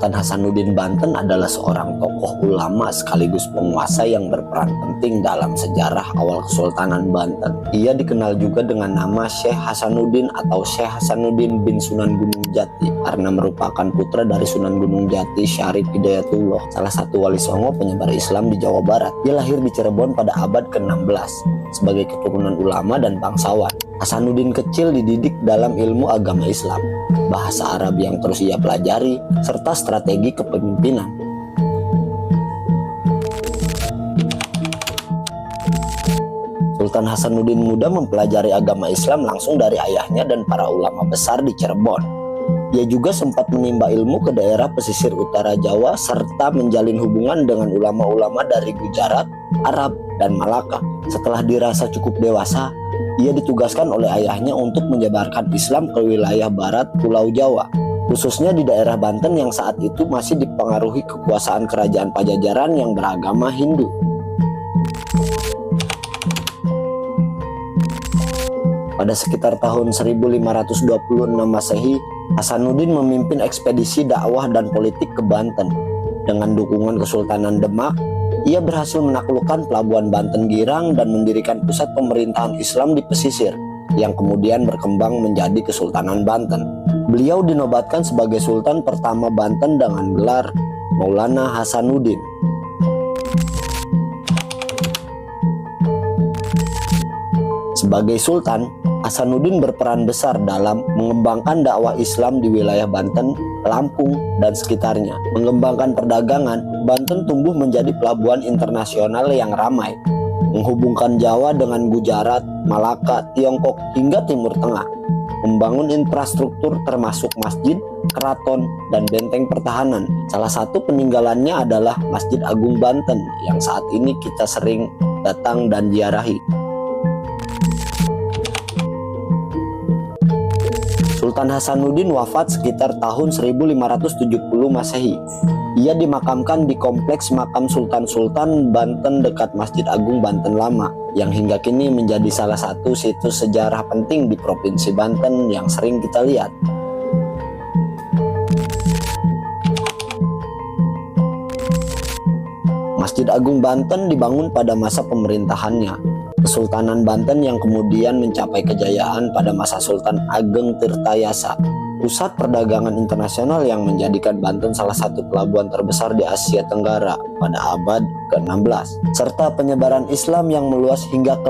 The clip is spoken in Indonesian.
Sultan Hasanuddin Banten adalah seorang tokoh ulama sekaligus penguasa yang berperan penting dalam sejarah awal Kesultanan Banten. Ia dikenal juga dengan nama Syekh Hasanuddin atau Syekh Hasanuddin bin Sunan Gunung Jati karena merupakan putra dari Sunan Gunung Jati Syarif Hidayatullah, salah satu wali songo penyebar Islam di Jawa Barat. Ia lahir di Cirebon pada abad ke-16 sebagai keturunan ulama dan bangsawan. Hasanuddin kecil dididik dalam ilmu agama Islam, bahasa Arab yang terus ia pelajari, serta strategi kepemimpinan. Sultan Hasanuddin muda mempelajari agama Islam langsung dari ayahnya dan para ulama besar di Cirebon. Ia juga sempat menimba ilmu ke daerah pesisir utara Jawa serta menjalin hubungan dengan ulama-ulama dari Gujarat, Arab, dan Malaka. Setelah dirasa cukup dewasa, ia ditugaskan oleh ayahnya untuk menyebarkan Islam ke wilayah barat Pulau Jawa, khususnya di daerah Banten yang saat itu masih dipengaruhi kekuasaan kerajaan Pajajaran yang beragama Hindu. Pada sekitar tahun 1526 Masehi, Hasanuddin memimpin ekspedisi dakwah dan politik ke Banten. Dengan dukungan Kesultanan Demak, ia berhasil menaklukkan pelabuhan Banten Girang dan mendirikan pusat pemerintahan Islam di pesisir, yang kemudian berkembang menjadi Kesultanan Banten. Beliau dinobatkan sebagai Sultan pertama Banten dengan gelar Maulana Hasanuddin. Sebagai Sultan, Hasanuddin berperan besar dalam mengembangkan dakwah Islam di wilayah Banten, Lampung, dan sekitarnya. Mengembangkan perdagangan, Banten tumbuh menjadi pelabuhan internasional yang ramai, menghubungkan Jawa dengan Gujarat, Malaka, Tiongkok, hingga Timur Tengah. Membangun infrastruktur termasuk masjid, keraton, dan benteng pertahanan. Salah satu peninggalannya adalah Masjid Agung Banten yang saat ini kita sering datang dan ziarahi. Sultan Hasanuddin wafat sekitar tahun 1570 Masehi. Ia dimakamkan di kompleks makam Sultan-Sultan Banten dekat Masjid Agung Banten Lama, yang hingga kini menjadi salah satu situs sejarah penting di Provinsi Banten yang sering kita lihat. Masjid Agung Banten dibangun pada masa pemerintahannya Kesultanan Banten yang kemudian mencapai kejayaan pada masa Sultan Ageng Tirtayasa, pusat perdagangan internasional yang menjadikan Banten salah satu pelabuhan terbesar di Asia Tenggara pada abad ke-16, serta penyebaran Islam yang meluas hingga ke